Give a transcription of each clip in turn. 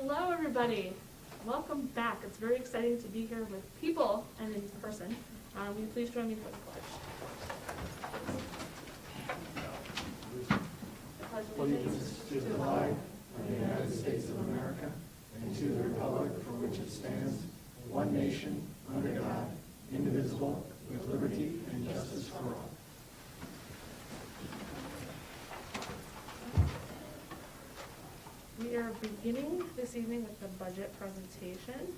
Hello, everybody. Welcome back. It's very exciting to be here with people and in person. Will you please join me for the pledge? The pledge of allegiance To the flag of the United States of America and to the republic for which it stands, one nation, under God, indivisible, with liberty and justice for all. We are beginning this evening with the budget presentation.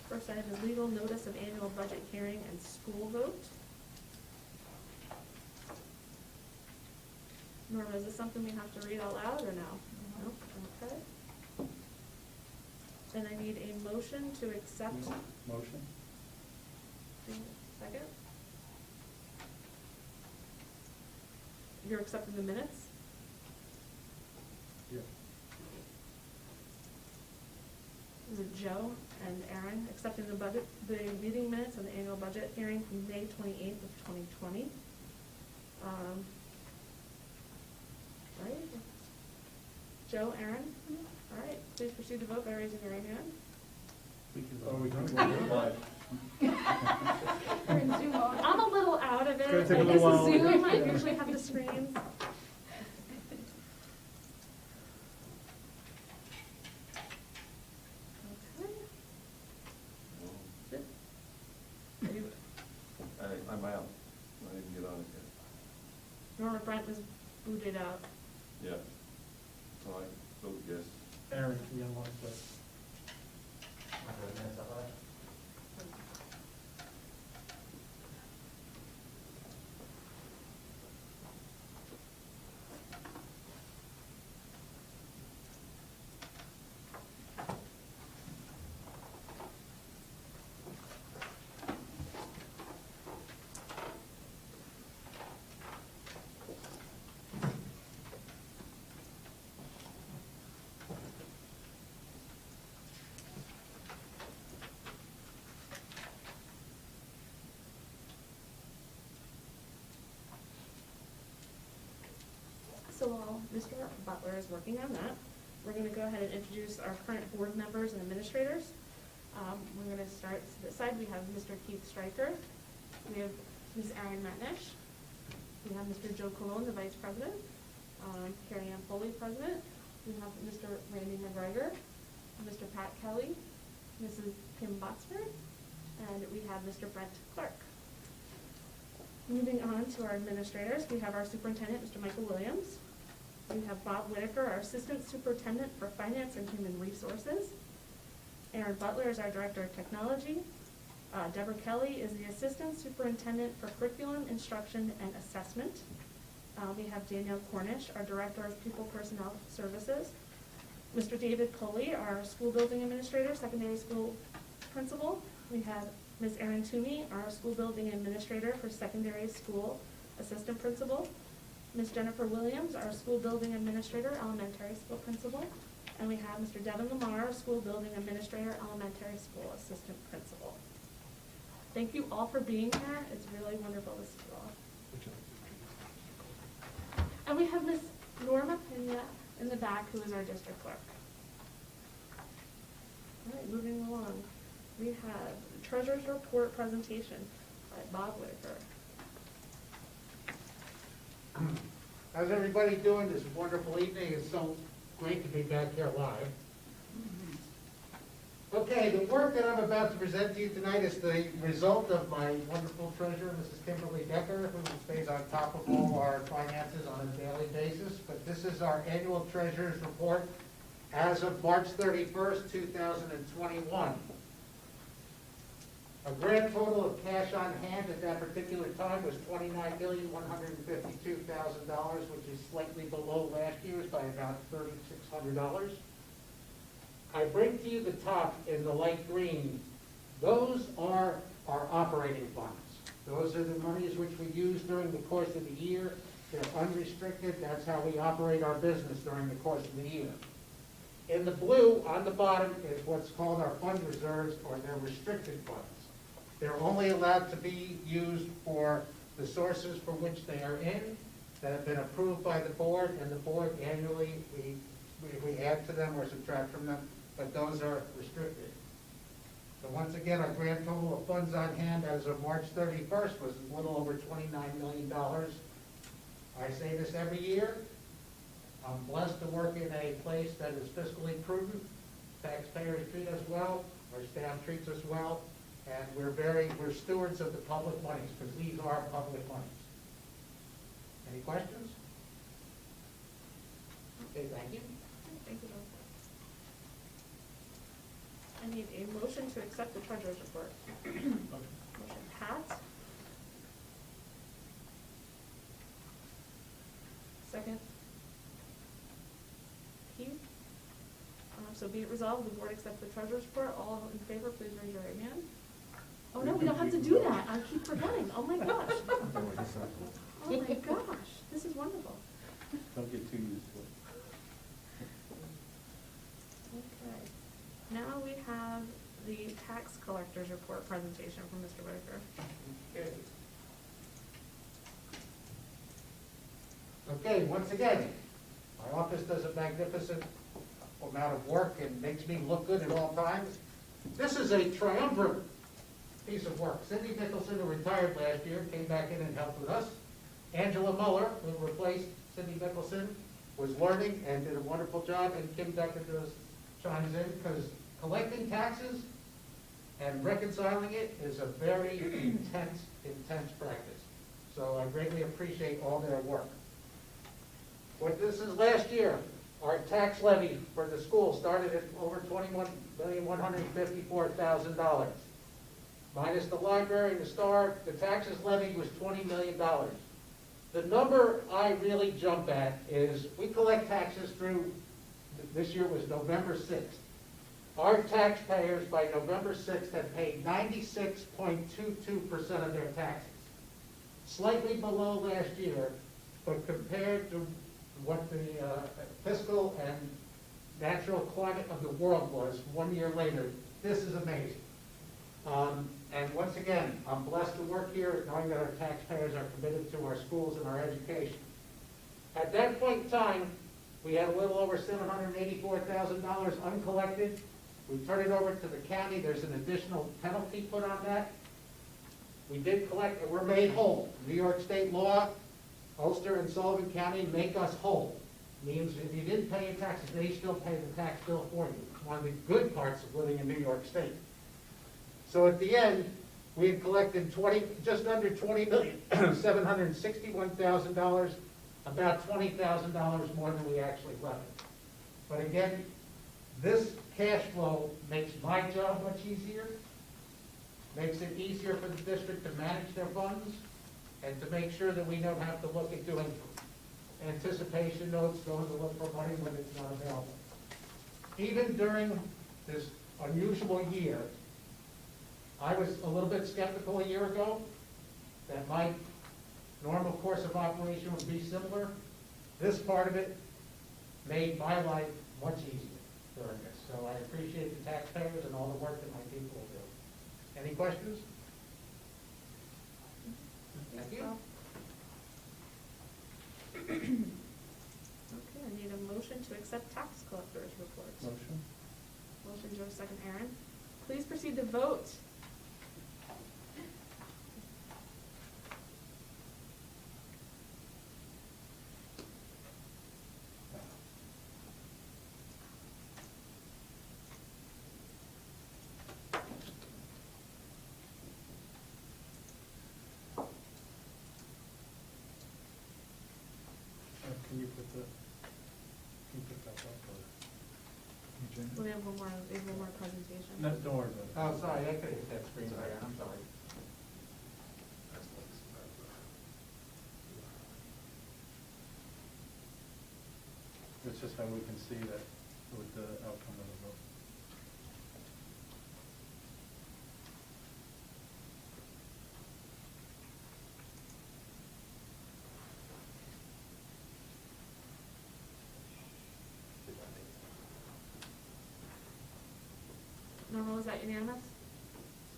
First, I have a legal notice of annual budget hearing and school vote. Norma, is this something we have to read out loud or no? No? Okay. Then I need a motion to accept. Motion? Second? You're accepting the minutes? Yeah. Is it Joe and Aaron accepting the budget, the meeting minutes and the annual budget hearing from May 28th of 2020? Right? Joe, Aaron? All right, please proceed to vote by raising your right hand. I'm a little out of it. It's gonna take a This is little while. Zoom, I usually have the screens. Okay. Good. Are you- I'm out. I didn't get on it yet. Norma Brent was booted out. Yeah. So I vote yes. Aaron, can you unlock this? So while Mr. Butler is working on that, we're going to go ahead and introduce our current board members and administrators. We're going to start to this side. We have Mr. Keith Stryker. We have Ms. Erin Metnish. We have Mr. Joe Colon, the Vice President. Carrie Ann Foley, President. We have Mr. Randy McGregor, Mr. Pat Kelly, Mrs. Kim Botsford, and we have Mr. Brent Clark. Moving on to our administrators, we have our superintendent, Mr. Michael Williams. We have Bob Whitaker, our assistant superintendent for finance and human resources. Aaron Butler is our director of technology. Deborah Kelly is the assistant superintendent for curriculum, instruction, and assessment. We have Danielle Cornish, our director of pupil personnel services. Mr. David Coley, our school building administrator, secondary school principal. We have Ms. Erin Toomey, our school building administrator for secondary school assistant principal. Ms. Jennifer Williams, our school building administrator, elementary school principal. And we have Mr. Devin Lamar, our school building administrator, elementary school assistant principal. Thank you all for being here. It's really wonderful to see you all. And we have Ms. Norma Pena in the back, who is our district clerk. All right, moving along. We have the Treasurer's Report presentation by Bob Whitaker. How's everybody doing this wonderful evening? It's so great to be back here live. Okay, the work that I'm about to present to you tonight is the result of my wonderful treasurer, Mrs. Kimberly Decker, who stays on top of all our finances on a daily basis. But this is our annual treasurer's report as of March 31st, 2021. A grand total of cash on hand at that particular time was $29,152,000, which is slightly below last year's by about $3,600. I bring to you the top in the light green. Those are our operating funds. Those are the monies which we use during the course of the year. They're unrestricted. That's how we operate our business during the course of the year. In the blue on the bottom is what's called our fund reserves, or their restricted funds. They're only allowed to be used for the sources for which they are in, that have been approved by the board, and the board annually, we add to them or subtract from them, but those are restricted. So once again, our grand total of funds on hand as of March 31st was a little over $29 million. I say this every year. I'm blessed to work in a place that is fiscally prudent. Taxpayers treat us well, our staff treats us well, and we're stewards of the public monies, because these are public monies. Any questions? Okay, thank you. Thank you, Bill. I need a motion to accept the treasurer's report. Motion Pat. Second. Keith. So be it resolved, the board accepts the treasurer's report. All in favor, please raise your right hand. Oh, no, we don't have to do that. I keep forgetting. Oh, my gosh. Oh, my gosh. This is wonderful. Don't get too used to it. Okay. Now we have the tax collector's report presentation from Mr. Whitaker. Okay, once again, my office does a magnificent amount of work and makes me look good at all times. This is a triumvirate piece of work. Cindy Nicholson, who retired last year, came back in and helped with us. Angela Muller, who replaced Cindy Nicholson, was learning and did a wonderful job, and Kim Decker chimes in, because collecting taxes and reconciling it is a very intense practice. So I greatly appreciate all their work. What this is last year, our tax levy for the school started at over $21,154,000. Minus the library and the STAR, the taxes levy was $20 million. The number I really jump at is we collect taxes through, this year was November 6th. Our taxpayers by November 6th have paid 96.22% of their taxes. Slightly below last year, but compared to what the fiscal and natural climate of the world was 1 year later, this is amazing. And once again, I'm blessed to work here, knowing that our taxpayers are committed to our schools and our education. At that point in time, we had a little over $784,000 uncollected. We turned it over to the county. There's an additional penalty put on that. We did collect, and we're made whole. New York State law, Ulster and Sullivan County make us whole. Means if you didn't pay your taxes, they still pay the tax bill for you. It's one of the good parts of living in New York State. So at the end, we had collected just under $20,761,000, about $20,000 more than we actually levied. But again, this cash flow makes my job much easier, makes it easier for the district to manage their funds, and to make sure that we don't have to look at doing anticipation notes, going to look for money when it's not available. Even during this unusual year, I was a little bit skeptical a year ago that my normal course of operation would be similar. This part of it made my life much easier during this. So I appreciate the taxpayers and all the work that my people do. Any questions? Thank you. Okay, I need a motion to accept tax collector's reports. Motion? Motion, Joe, second, Aaron. Please proceed to vote. Can you put that up or? We have one more presentation. No, don't worry about it. Oh, sorry, I could hit that screen there, I'm sorry. It's just how we can see that with the outcome of the vote. Normal, is that unanimous?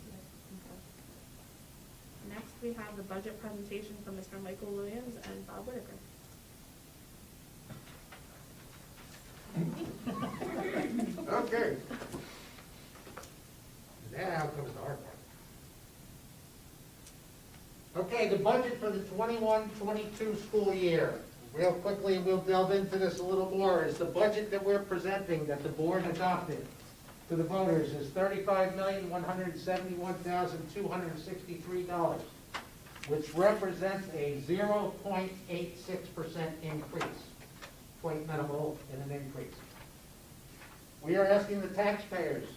Okay. Next. we have the budget presentation from Mr. Michael Williams and Bob Whitaker. Okay. Now comes the hard part. Okay, the budget for the 21-22 school year. Real quickly, we'll delve into this a little more, is the budget that we're presenting, that the board adopted to the voters, is $35,171,263, which represents a 0.86% increase. Quite minimal in an increase. We are asking the taxpayers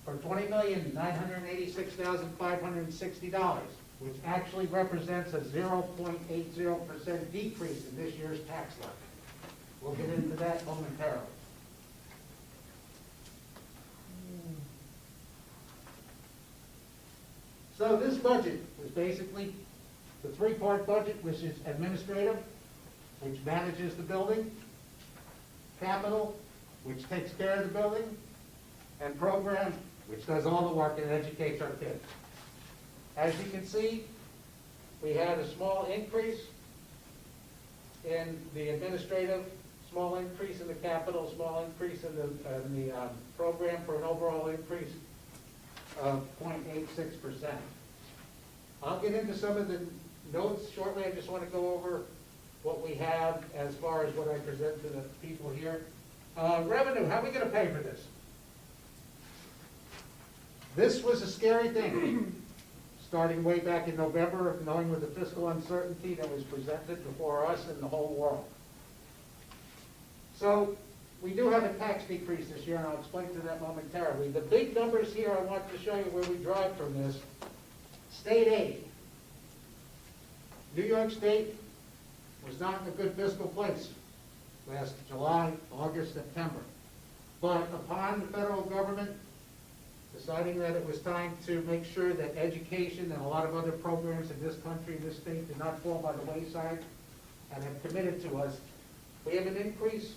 for $20,986,560, which actually represents a 0.80% decrease in this year's tax levy. We'll get into that momentarily. So this budget is basically the three-part budget, which is administrative, which manages the building, capital, which takes care of the building, and program, which does all the work and educates our kids. As you can see, we had a small increase in the administrative, small increase in the capital, small increase in the program, for an overall increase of 0.86%. I'll get into some of the notes shortly. I just want to go over what we have as far as what I present to the people here. Revenue, how are we going to pay for this? This was a scary thing, starting way back in November, knowing with the fiscal uncertainty that was presented before us and the whole world. So we do have a tax decrease this year, and I'll explain to that momentarily. The big numbers here, I want to show you where we drive from this. State aid. New York State was not in a good fiscal place last July, August, September. But upon the federal government deciding that it was time to make sure that education and a lot of other programs in this country, in this state, did not fall by the wayside, and have committed to us, we have an increase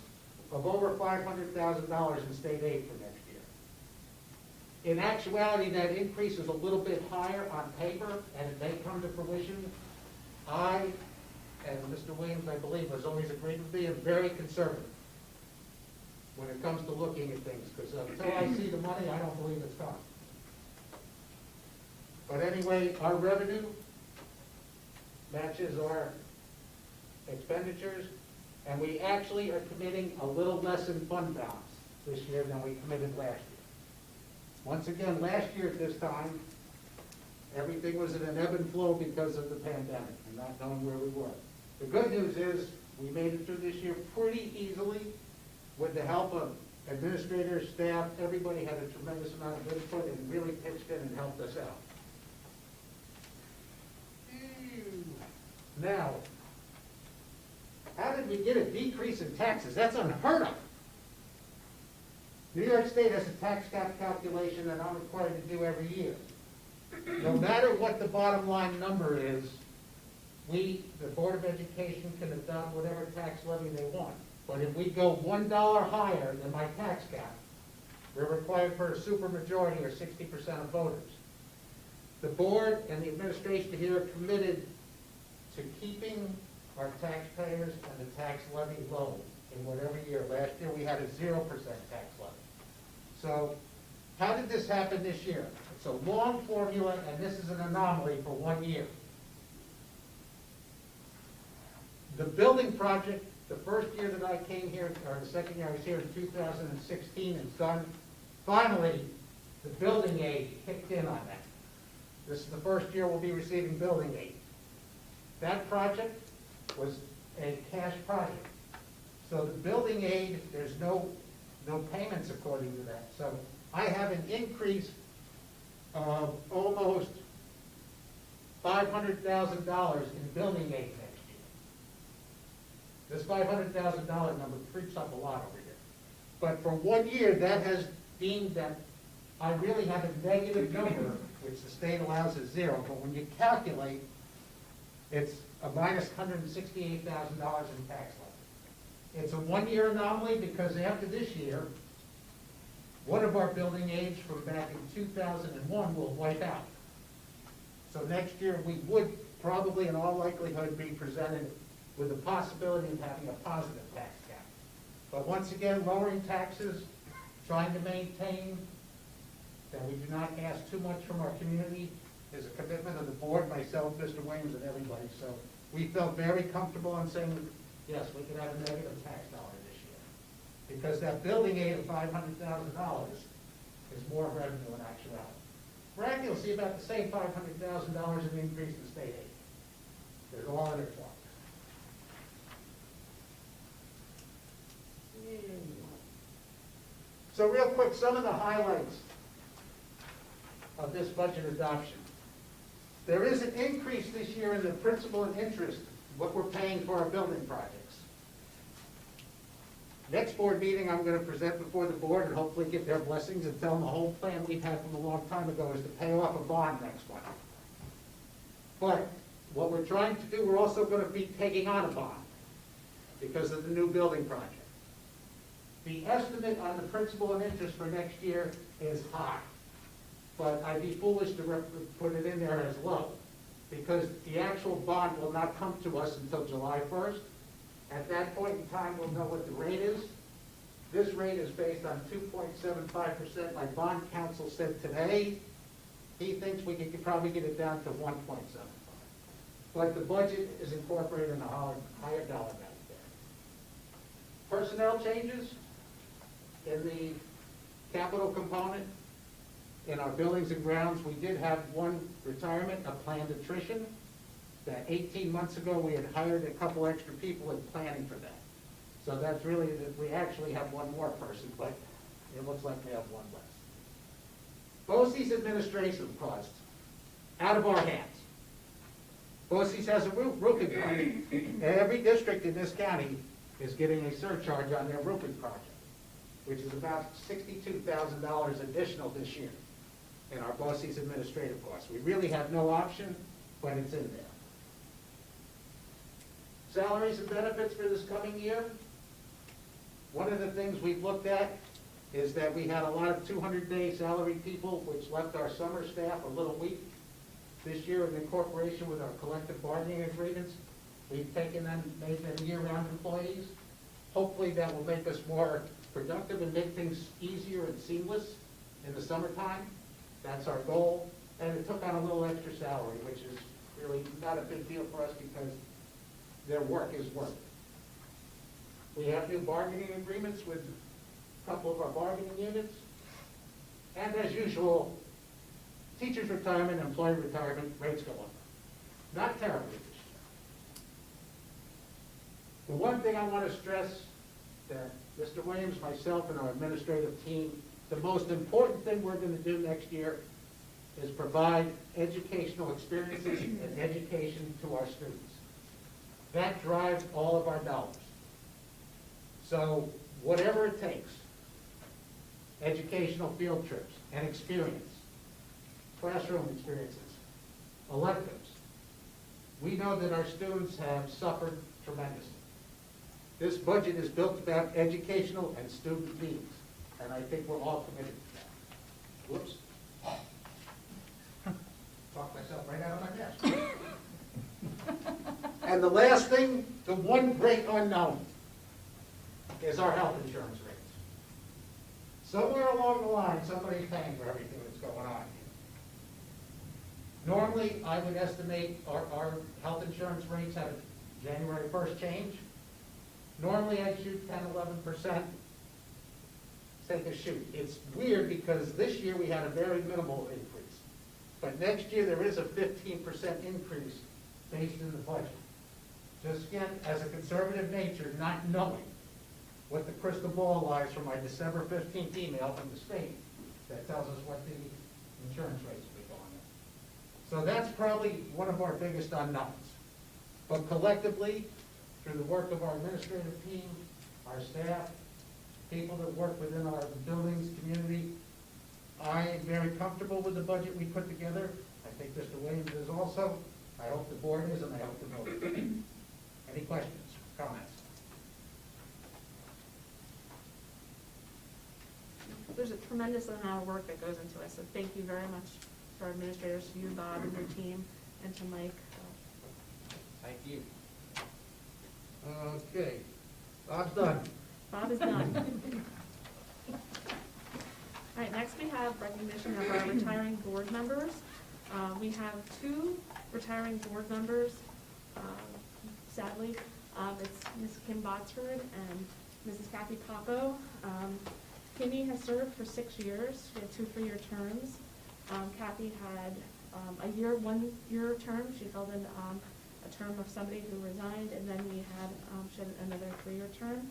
of over $500,000 in state aid for next year. In actuality, that increase is a little bit higher on paper, and it may come to fruition. I, and Mr. Williams, I believe, has always agreed with me, am very conservative when it comes to looking at things, because until I see the money, I don't believe it's coming. But anyway, our revenue matches our expenditures, and we actually are committing a little less in fund balance this year than we committed last year. Once again, last year at this time, everything was in an ebb and flow because of the pandemic and not knowing where we were. The good news is we made it through this year pretty easily with the help of administrators, staff. Everybody had a tremendous amount of input and really pitched in and helped us out. Now, how did we get a decrease in taxes? That's unheard of. New York State has a tax cap calculation that I'm required to do every year. No matter what the bottom line number is, we, the Board of Education, can adopt whatever tax levy they want. But if we go $1 higher than my tax cap, we're required for a supermajority or 60% of voters. The board and the administration here are committed to keeping our taxpayers and the tax levy low in whatever year. Last year we had a 0% tax levy. So how did this happen this year? It's a long formula, and this is an anomaly for 1 year. The building project, the first year that I came here, or the second year I was here in 2016, is done. Finally, the building aid kicked in on that. This is the first year we'll be receiving building aid. That project was a cash project. So the building aid, there's no payments according to that. So I have an increase of almost $500,000 in building aid next year. This $500,000 number creeps up a lot over here. But for 1 year, that has deemed that I really have a negative number, which the state allows as 0. But when you calculate, it's a minus $168,000 in tax levy. It's a 1 year anomaly because after this year, one of our building aids from back in 2001 will wipe out. So next year, we would probably in all likelihood be presented with the possibility of having a positive tax cap. But once again, lowering taxes, trying to maintain that we do not ask too much from our community is a commitment of the board, myself, Mr. Williams, and everybody. So we felt very comfortable in saying, yes, we could have a negative tax dollar this year. Because that building aid of $500,000 is more revenue in actuality. Bragg, you'll see about the same $500,000 in increase in state aid. They're all intertwined. So real quick, some of the highlights of this budget adoption. There is an increase this year in the principal and interest, what we're paying for our building projects. Next board meeting, I'm going to present before the board and hopefully get their blessings and tell them the whole plan we've had from a long time ago is to pay off a bond next month. But what we're trying to do, we're also going to be taking on a bond because of the new building project. The estimate on the principal and interest for next year is high, but I'd be foolish to put it in there as low because the actual bond will not come to us until July 1st. At that point in time, we'll know what the rate is. This rate is based on 2.75%. My bond counsel said today, he thinks we could probably get it down to 1.75. But the budget is incorporating a higher dollar amount there. Personnel changes in the capital component. In our buildings and grounds, we did have one retirement, a planned attrition. That 18 months ago, we had hired a couple extra people in planning for that. So that's really, we actually have one more person, but it looks like we have one less. BOCES administration costs, out of our hands. BOCES has a roofing project. And every district in this county is getting a surcharge on their roofing project, which is about $62,000 additional this year in our BOCES administrative costs. We really have no option, but it's in there. Salaries and benefits for this coming year. One of the things we've looked at is that we had a lot of 200-day salaried people, which left our summer staff a little weak. This year, in incorporation with our collective bargaining agreements, we've taken them, made them year-round employees. Hopefully that will make us more productive and make things easier and seamless in the summertime. That's our goal. And it took on a little extra salary, which is really not a big deal for us because their work is work. We have new bargaining agreements with a couple of our bargaining units. And as usual, teachers' retirement, employee retirement rates go up. Not terribly this year. The one thing I want to stress that Mr. Williams, myself, and our administrative team, the most important thing we're going to do next year is provide educational experiences and education to our students. That drives all of our dollars. So whatever it takes, educational field trips and experience, classroom experiences, electives. We know that our students have suffered tremendously. This budget is built about educational and student needs, and I think we're all committed to that. Whoops. Talked myself right out of my desk. And the last thing, the one great unknown, is our health insurance rates. Somewhere along the line, somebody's paying for everything that's going on here. Normally, I would estimate our health insurance rates have a January 1st change. Normally, I'd shoot 10, 11%. Take a shoot. It's weird because this year we had a very minimal increase. But next year, there is a 15% increase based in the budget. Just again, as a conservative nature, not knowing what the crystal ball lies from my December 15th email from the state that tells us what the insurance rates will be going up. So that's probably one of our biggest unknowns. But collectively, through the work of our administrative team, our staff, people that work within our buildings, community, I am very comfortable with the budget we put together. I think Mr. Williams is also. I hope the board is, and I hope the board is. Any questions, comments? There's a tremendous amount of work that goes into it, so thank you very much for our administrators, to you, Bob, and your team, and to Mike. Thank you. Okay, Bob's done. Bob is done. All right, next we have recognition of our retiring board members. We have 2 retiring board members, sadly. It's Ms. Kim Botsford and Mrs. Kathy Papo. Kimmy has served for 6 years. She had 2 3-year terms. Kathy had a 1-year term. She filled in a term of somebody who resigned, and then she had another 3-year term.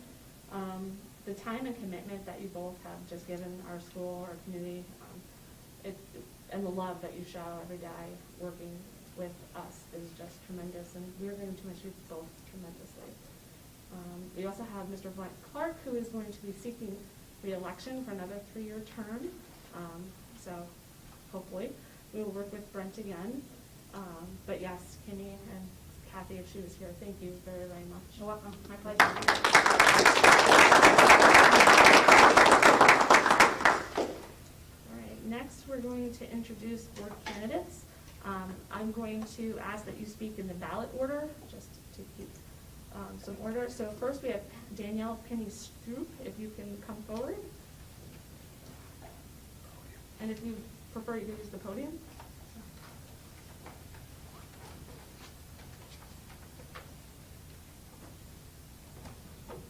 The time and commitment that you both have just given our school, our community, and the love that you show every day working with us is just tremendous, and we're going to miss you both tremendously. We also have Mr. Brent Clark, who is going to be seeking re-election for another 3-year term. So hopefully we will work with Brent again. But yes, Kimmy and Kathy, if she was here, thank you very, very much. You're welcome. My pleasure. All right, next we're going to introduce board candidates. I'm going to ask that you speak in the ballot order, just to keep some order. So first we have Danielle Penny-Stroop, if you can come forward. And if you prefer, you can use the podium.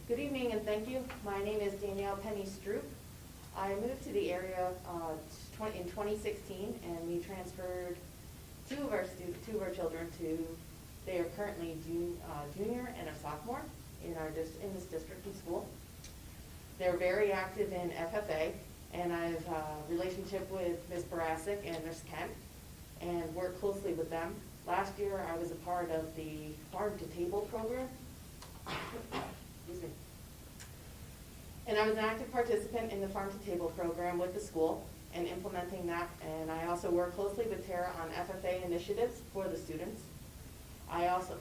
Good evening and thank you. My name is Danielle Penny-Stroop. I moved to the area in 2016, and we transferred two of our children to, they are currently junior and a sophomore in this district and school. They're very active in FFA, and I have a relationship with Ms. Barasic and Ms. Kent, and work closely with them. Last year, I was a part of the Farm to Table program. Excuse me. And I was an active participant in the Farm to Table program with the school and implementing that, and I also work closely with Tara on FFA initiatives for the students.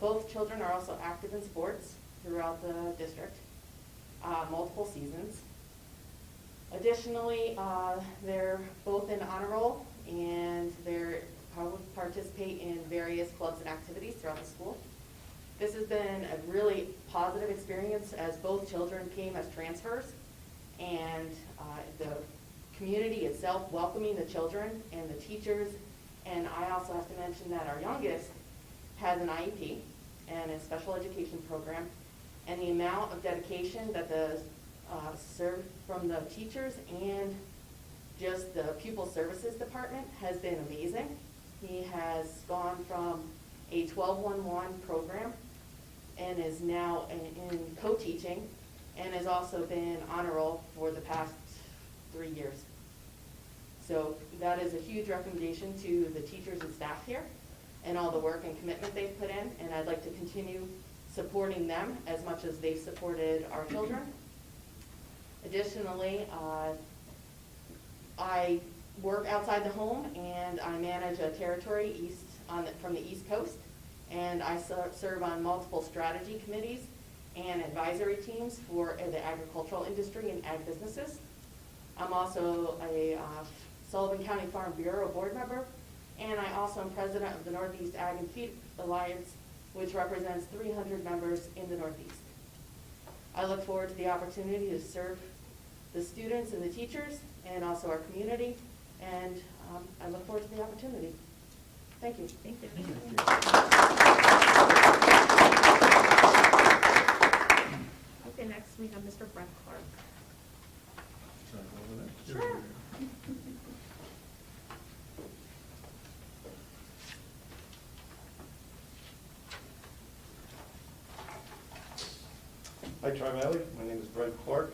Both children are also active in sports throughout the district, multiple seasons. Additionally, they're both in honor roll, and they participate in various clubs and activities throughout the school. This has been a really positive experience as both children came as transfers, and the community itself welcoming the children and the teachers. And I also have to mention that our youngest has an IEP and a special education program, and the amount of dedication that the served from the teachers and just the pupil services department has been amazing. He has gone from a 12-1-1 program and is now in co-teaching, and has also been honor roll for the past 3 years. So that is a huge recommendation to the teachers and staff here and all the work and commitment they've put in, and I'd like to continue supporting them as much as they've supported our children. Additionally, I work outside the home, and I manage a territory from the East Coast, and I serve on multiple strategy committees and advisory teams for the agricultural industry and ag businesses. I'm also a Sullivan County Farm Bureau board member, and I also am president of the Northeast Ag and Feed Alliance, which represents 300 members in the Northeast. I look forward to the opportunity to serve the students and the teachers and also our community, and I look forward to the opportunity. Thank you. Thank you. Okay, next we have Mr. Brent Clark. Sure. Hi, Tri-Valley. My name is Brent Clark,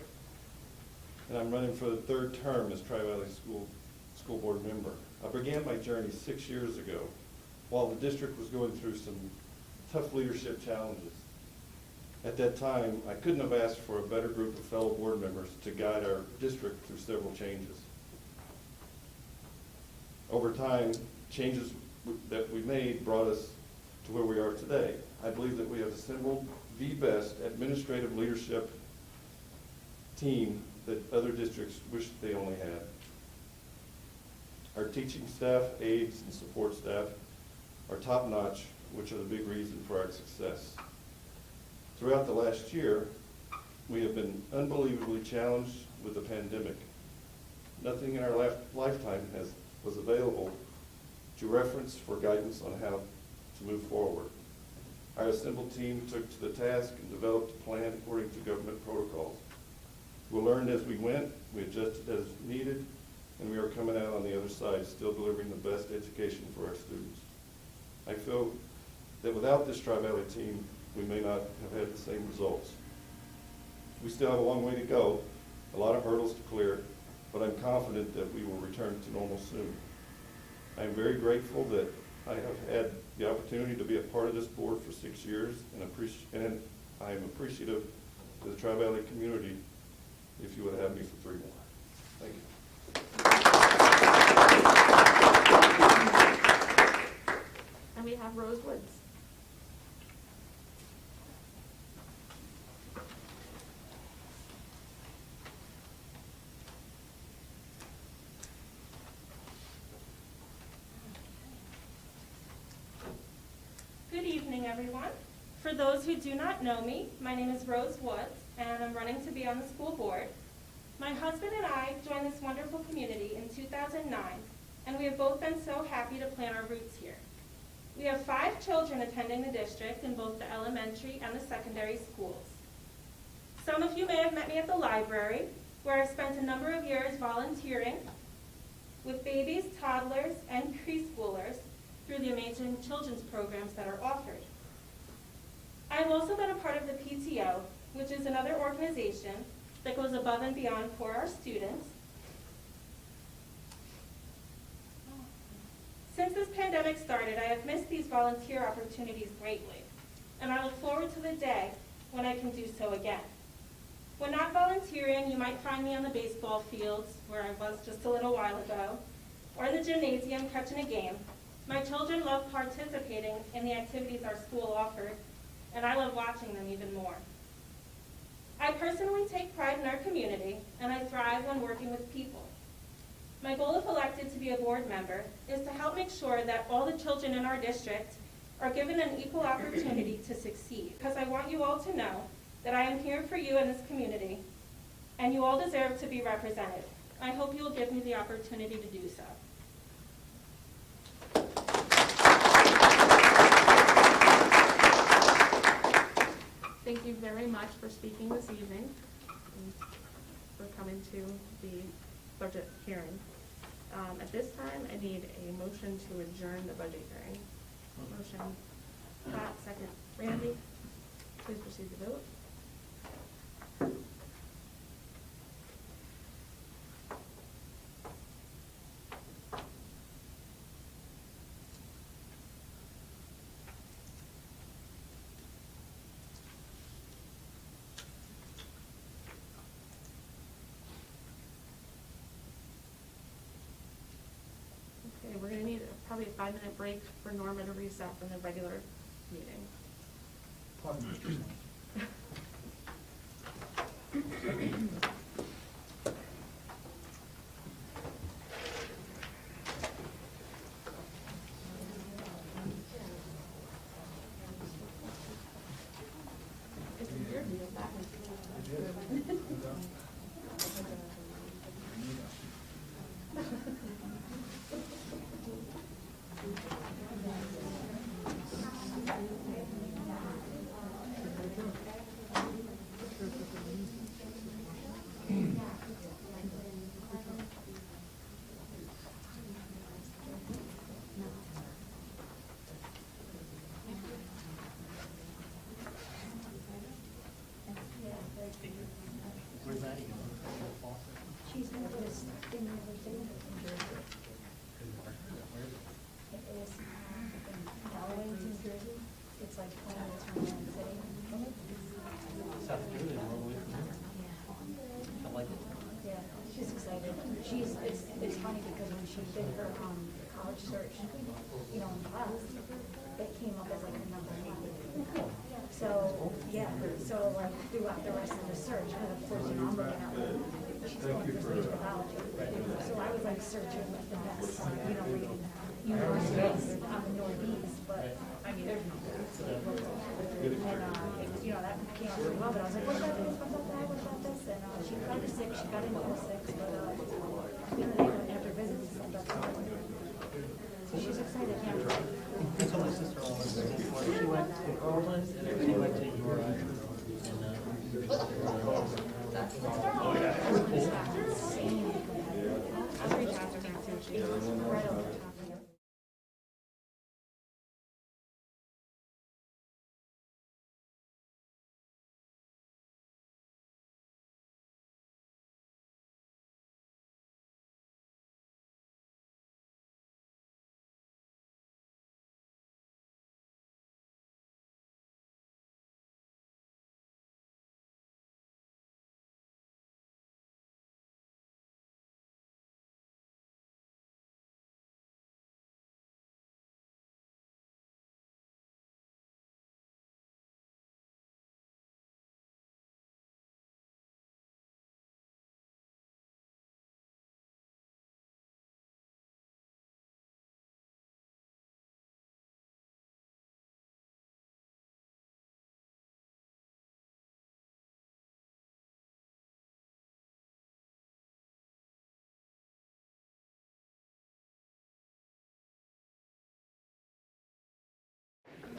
and I'm running for the 3rd term as Tri-Valley School Board member. I began my journey 6 years ago while the district was going through some tough leadership challenges. At that time, I couldn't have asked for a better group of fellow board members to guide our district through several changes. Over time, changes that we made brought us to where we are today. I believe that we have assembled the best administrative leadership team that other districts wish they only had. Our teaching staff, aides, and support staff are top-notch, which are the big reason for our success. Throughout the last year, we have been unbelievably challenged with the pandemic. Nothing in our lifetime was available to reference for guidance on how to move forward. Our assembled team took to the task and developed a plan according to government protocols. We learned as we went, we adjusted as needed, and we are coming out on the other side, still delivering the best education for our students. I feel that without this Tri-Valley team, we may not have had the same results. We still have a long way to go, a lot of hurdles to clear, but I'm confident that we will return to normal soon. I am very grateful that I have had the opportunity to be a part of this board for 6 years, and I am appreciative to the Tri-Valley community if you would have me for 3 more. Thank you. And we have Rose Woods. Good evening, everyone. For those who do not know me, my name is Rose Woods, and I'm running to be on the school board. My husband and I joined this wonderful community in 2009, and we have both been so happy to plant our roots here. We have 5 children attending the district in both the elementary and the secondary schools. Some of you may have met me at the library, where I spent a number of years volunteering with babies, toddlers, and preschoolers through the amazing children's programs that are offered. I've also been a part of the PTO, which is another organization that goes above and beyond for our students. Since this pandemic started, I have missed these volunteer opportunities greatly, and I look forward to the day when I can do so again. When not volunteering, you might find me on the baseball fields, where I was just a little while ago, or in the gymnasium catching a game. My children love participating in the activities our school offers, and I love watching them even more. I personally take pride in our community, and I thrive when working with people. My goal, if elected to be a board member, is to help make sure that all the children in our district are given an equal opportunity to succeed, because I want you all to know that I am here for you in this community, and you all deserve to be represented. I hope you will give me the opportunity to do so. Thank you very much for speaking this evening and for coming to the budget hearing. At this time, I need a motion to adjourn the budget hearing. Motion, Pat, second, Randy. Please proceed to vote. Okay, we're gonna need probably a 5-minute break for Norma to reset from the regular meeting. It's weird to get back into She's got this thing over there in Jersey. It is in Galloway, New Jersey. It's like 20 minutes from Atlantic City. Sounds good, and we're away from here. I like it. Yeah, she's excited. It's funny because when she did her college search, you know, in class, it came up as like her number 1. So, yeah, so like throughout the rest of the search, because of course, you know, I'm looking at like she's going for speech pathology. So I was like searching like the best, reading universities on the Northeast, but I mean, there's no. And, that came out really well, but I was like, what about this, what about that, what about this? And she got into six, she got into 06, but, after visiting, she said that's all. So she's excited, yeah. I told my sister-in-law once before, she went to Oakland, and then she went to URI. I'll reach out to her too. She's right over the top of it.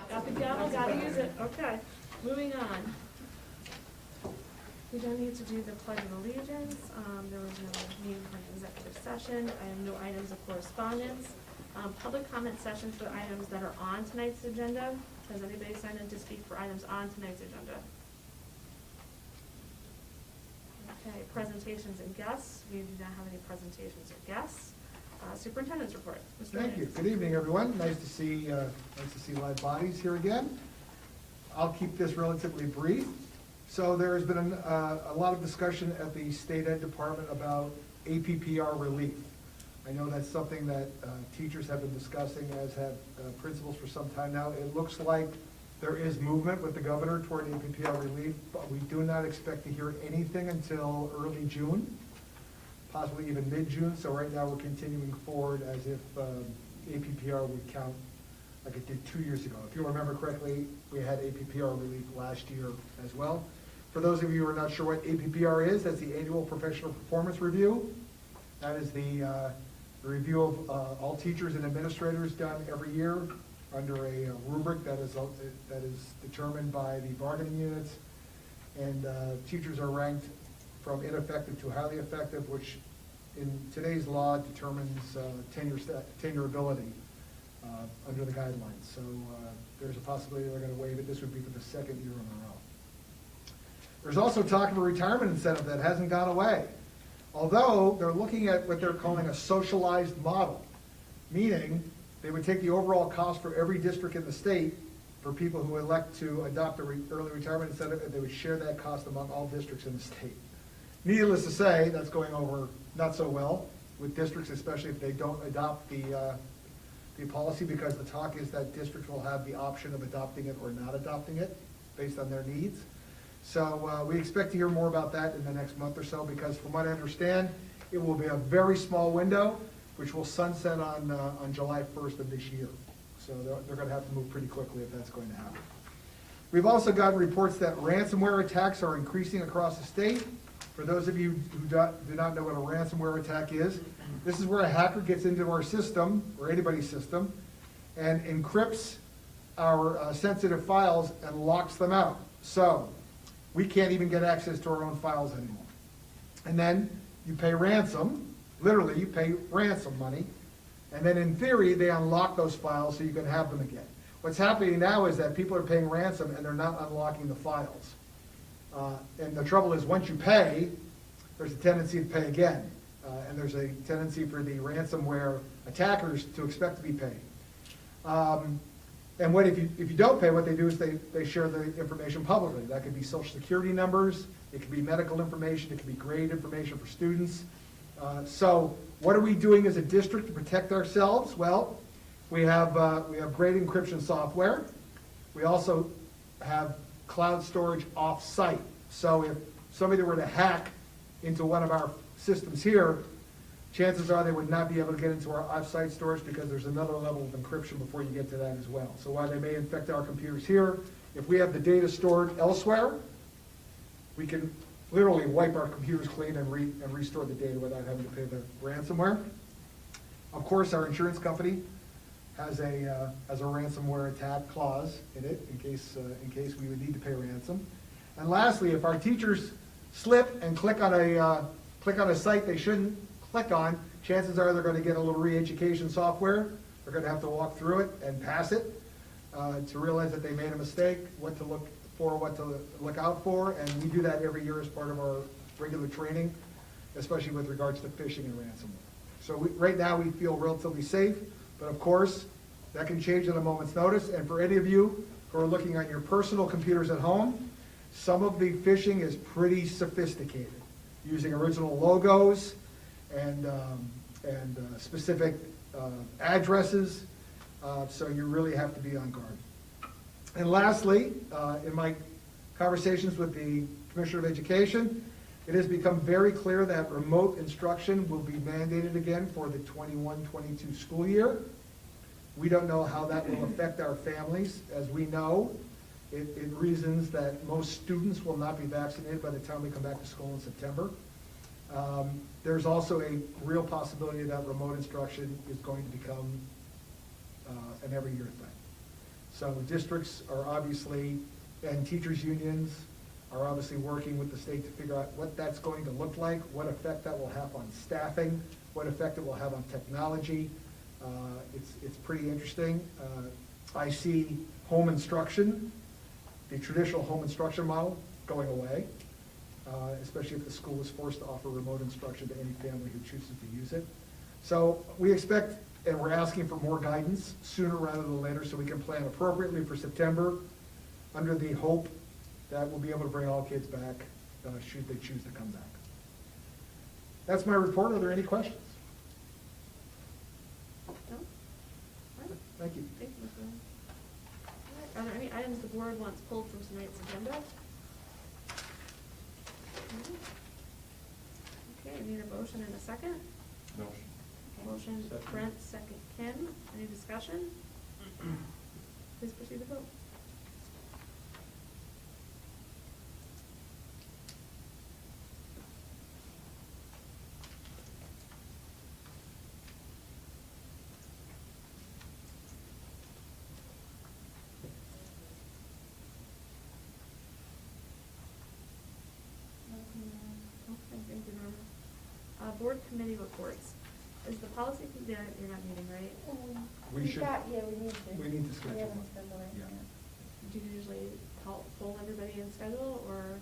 Got the gavel, gotta use it. Okay, moving on. We don't need to do the pledge of allegiance. There was no need for an executive session. I have no items of correspondence. Public comment session for items that are on tonight's agenda. Has anybody signed in to speak for items on tonight's agenda? Okay, presentations and guests. We do not have any presentations or guests. Superintendent's report. Mr. Thank you. Williams. Good evening, everyone. Nice to see live bodies here again. I'll keep this relatively brief. So there has been a lot of discussion at the State Ed Department about APPR relief. I know that's something that teachers have been discussing, as have principals for some time now. It looks like there is movement with the governor toward APPR relief, but we do not expect to hear anything until early June, possibly even mid-June. So right now we're continuing forward as if APPR would count like it did 2 years ago. If you remember correctly, we had APPR relief last year as well. For those of you who are not sure what APPR is, that's the Annual Professional Performance Review. That is the review of all teachers and administrators done every year under a rubric that is determined by the bargaining units. And teachers are ranked from ineffective to highly effective, which in today's law determines tenurability under the guidelines. So there's a possibility they're going to waive it. This would be for the second year in a row. There's also talk of a retirement incentive that hasn't gone away. Although they're looking at what they're calling a socialized model, meaning they would take the overall cost for every district in the state for people who elect to adopt an early retirement incentive, and they would share that cost among all districts in the state. Needless to say, that's going over not so well with districts, especially if they don't adopt the policy, because the talk is that districts will have the option of adopting it or not adopting it based on their needs. So we expect to hear more about that in the next month or so, because from what I understand, it will be a very small window, which will sunset on July 1st of this year. So they're going to have to move pretty quickly if that's going to happen. We've also gotten reports that ransomware attacks are increasing across the state. For those of you who do not know what a ransomware attack is, this is where a hacker gets into our system, or anybody's system, and encrypts our sensitive files and locks them out. So we can't even get access to our own files anymore. And then you pay ransom, literally you pay ransom money, and then in theory they unlock those files so you can have them again. What's happening now is that people are paying ransom and they're not unlocking the files. And the trouble is, once you pay, there's a tendency to pay again. And there's a tendency for the ransomware attackers to expect to be paid. And if you don't pay, what they do is they share the information publicly. That could be social security numbers, it could be medical information, it could be grade information for students. So what are we doing as a district to protect ourselves? Well, we have grade encryption software. We also have cloud storage off-site. So if somebody were to hack into one of our systems here, chances are they would not be able to get into our off-site storage because there's another level of encryption before you get to that as well. So while they may infect our computers here, if we have the data stored elsewhere, we can literally wipe our computers clean and restore the data without having to pay the ransomware. Of course, our insurance company has a ransomware attack clause in it in case we would need to pay ransom. And lastly, if our teachers slip and click on a site they shouldn't click on, chances are they're going to get a little re-education software. They're going to have to walk through it and pass it to realize that they made a mistake, what to look for, what to look out for, and we do that every year as part of our regular training, especially with regards to phishing and ransomware. So right now we feel relatively safe, but of course that can change at a moment's notice. And for any of you who are looking on your personal computers at home, some of the phishing is pretty sophisticated, using original logos and specific addresses, so you really have to be on guard. And lastly, in my conversations with the Commissioner of Education, it has become very clear that remote instruction will be mandated again for the 21-22 school year. We don't know how that will affect our families. As we know, it reasons that most students will not be vaccinated by the time we come back to school in September. There's also a real possibility that remote instruction is going to become an every year thing. So districts are obviously, and teachers' unions are obviously working with the state to figure out what that's going to look like, what effect that will have on staffing, what effect it will have on technology. It's pretty interesting. I see home instruction, the traditional home instruction model, going away, especially if the school is forced to offer remote instruction to any family who chooses to use it. So we expect, and we're asking for more guidance sooner rather than later so we can plan appropriately for September under the hope that we'll be able to bring all kids back should they choose to come back. That's my report. Are there any questions? No? All right. Thank you. Thank you, Mr. Williams. Are there any items the board wants pulled from tonight's agenda? Okay, I need a motion and a second. Motion. Motion Second. Brent, second Ken. Any discussion? Please proceed to vote. Okay, thank you, Norma. Board committee reports. Is the policy, you're not meeting, right? We should- Yeah, we need to. we need to schedule We haven't one. scheduled it Yeah. yet. Do you usually pull everybody in schedule, or?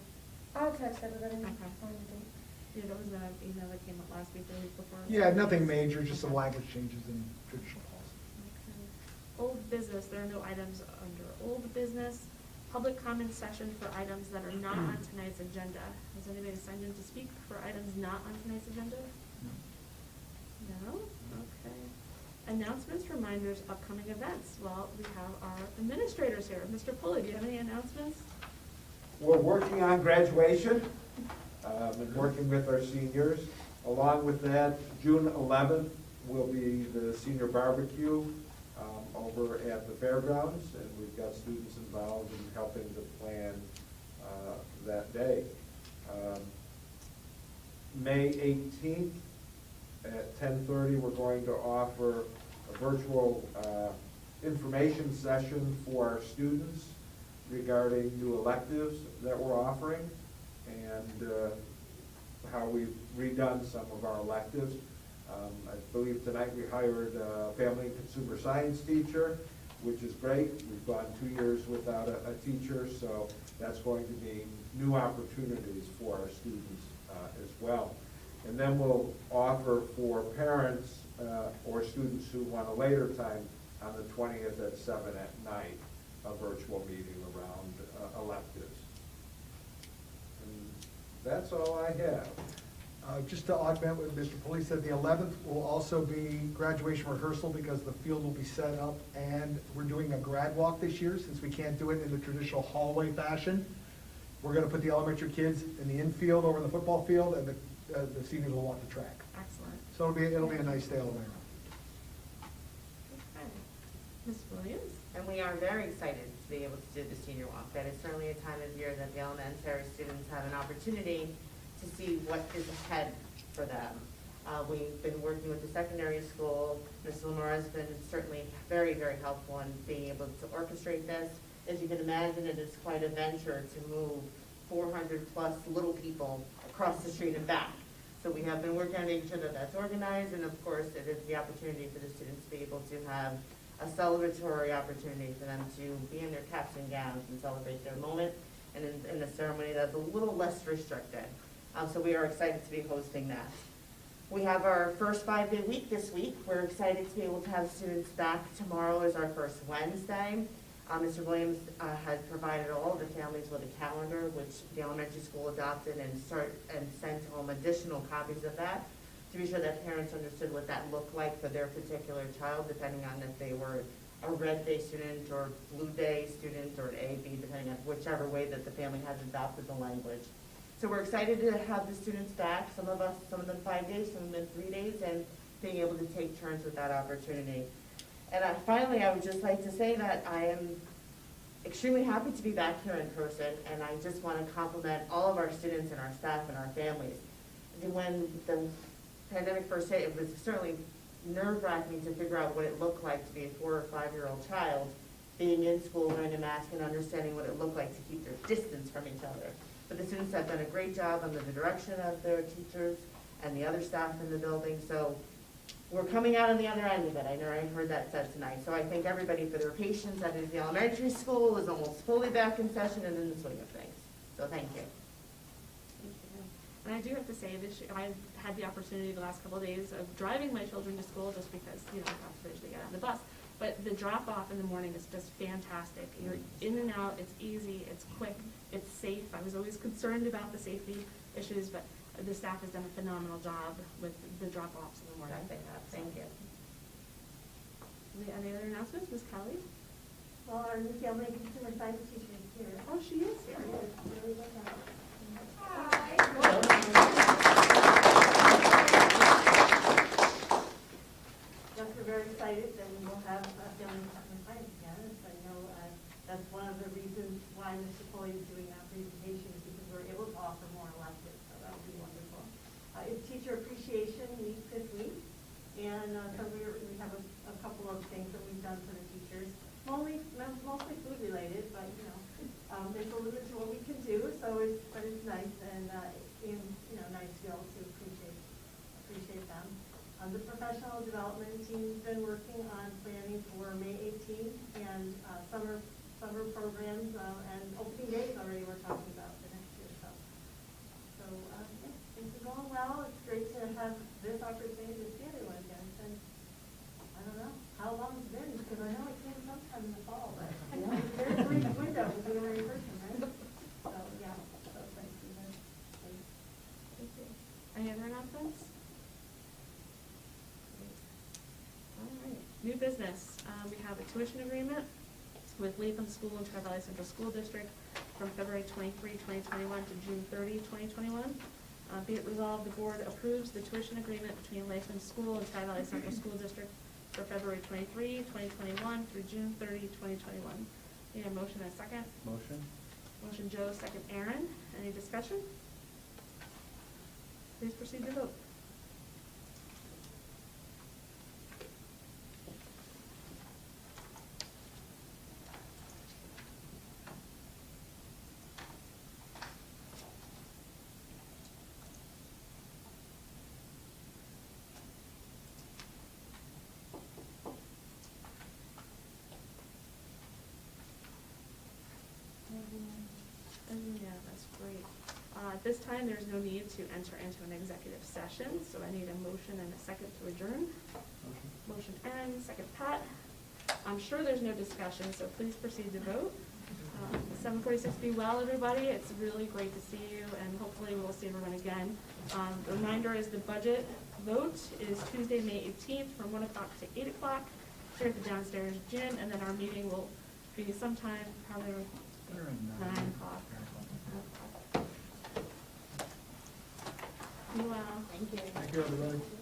I'll text everybody. Okay. on the date. Yeah, that was the email that came up last week or the week before. Yeah, nothing major, just some language changes in traditional policy. Okay. Old business, there are no items under old business. Public comment session for items that are not on tonight's agenda. Has anybody signed in to speak for items not on tonight's agenda? No? Okay. Announcements, reminders, upcoming events. Well, we have our administrators here. Mr. Pulley, do you have any announcements? We're working on graduation, and working with our seniors. Along with that, June 11th will be the senior barbecue over at the fairgrounds, and we've got students involved in helping to plan that day. May 18th at 10:30, we're going to offer a virtual information session for our students regarding new electives that we're offering and how we've redone some of our electives. I believe tonight we hired a family and consumer science teacher, which is great. We've gone 2 years without a teacher, so that's going to be new opportunities for our students as well. And then we'll offer for parents or students who want a later time on the 20th at 7 at night, a virtual meeting around electives. And that's all I have. Just to augment what Mr. Pulley said, the 11th will also be graduation rehearsal because the field will be set up, and we're doing a grad walk this year since we can't do it in the traditional hallway fashion. We're going to put the elementary kids in the infield over the football field, and the the seniors will walk the track. Excellent. So it'll be a nice day all around. Okay. Ms. Williams? And we are very excited to be able to do the senior walk. That is certainly a time of year that the elementary students have an opportunity to see what is ahead for them. We've been working with the secondary school. Ms. Lamar has been certainly very, very helpful in being able to orchestrate this. As you can imagine, it is quite a venture to move 400-plus little people across the street and back. So we have been working on making sure that that's organized, and of course, it is the opportunity for the students to be able to have a celebratory opportunity for them to be in their caps and gowns and celebrate their moment, and in a ceremony that's a little less restricted. So we are excited to be hosting that. We have our first 5-day week this week. We're excited to be able to have students back. Tomorrow is our first Wednesday. Mr. Williams had provided all of the families with a calendar, which the elementary school adopted and sent home additional copies of that to be sure that parents understood what that looked like for their particular child, depending on if they were a red day student or blue day student or an A, B, depending on whichever way that the family has adopted the language. So we're excited to have the students back, some of them 5 days, some of them 3 days, and being able to take turns with that opportunity. And finally, I would just like to say that I am extremely happy to be back here in person, and I just want to compliment all of our students and our staff and our families. When the pandemic first hit, it was certainly nerve-wracking to figure out what it looked like to be a 4 or 5-year-old child being in school, wearing a mask, and understanding what it looked like to keep their distance from each other. But the students have done a great job under the direction of their teachers and the other staff in the building, so we're coming out on the other end of it. I know I heard that said tonight. So I thank everybody for their patience. That is, the elementary school is almost fully back in session and in the swing of things. So thank you. Thank you. And I do have to say, I've had the opportunity the last couple of days of driving my children to school just because, you know, I have to eventually get on the bus. But the drop-off in the morning is just fantastic. You're in and out, it's easy, it's quick, it's safe. I was always concerned about the safety issues, but the staff has done a phenomenal job with the drop-offs in the morning. Thank you. Any other announcements, Ms. Kelly? Well, our new family and consumer science teacher is here. Oh, she is here. Really well done. Yes, we're very excited that we will have family and consumer science again. So I know that's one of the reasons why Mr. Foley is doing that presentation, is because we're able to offer more electives. So that would be wonderful. It's Teacher Appreciation Week this week. And so we have a couple of things that we've done for the teachers, mostly food related, but you know, there's a limit to what we can do. So it's nice and nice to be able to appreciate them. The professional development team's been working on planning for May 18th and summer programs and opening days already we're talking about for next year. So yeah, things are going well. It's great to have this opportunity to see everyone again. And I don't know how long it's been, because I know it came sometime in the fall, but there's a brief window to be in person, right? So yeah, so it's nice to be here. Thank you. Any other announcements? All right, new business. We have a tuition agreement with Latham School and Tri Valley Central School District from February 23, 2021 to June 30, 2021. Be it resolved, the board approves the tuition agreement between Latham School and Tri Valley Central School District for February 23, 2021 through June 30, 2021. Need a motion and a second? Motion? Motion Joe, second Aaron. Any discussion? Please proceed to vote. Yeah, that's great. At this time, there's no need to enter into an executive session, so I need a motion and a second to adjourn. Motion Aaron, second Pat. I'm sure there's no discussion, so please proceed to vote. 7:46, be well, everybody. It's really great to see you, and hopefully we'll see everyone again. The reminder is the budget vote is Tuesday, May 18th, from 1 o'clock to 8 o'clock here at the downstairs gym, and then our meeting will be sometime probably 9 o'clock. You Thank you, everybody.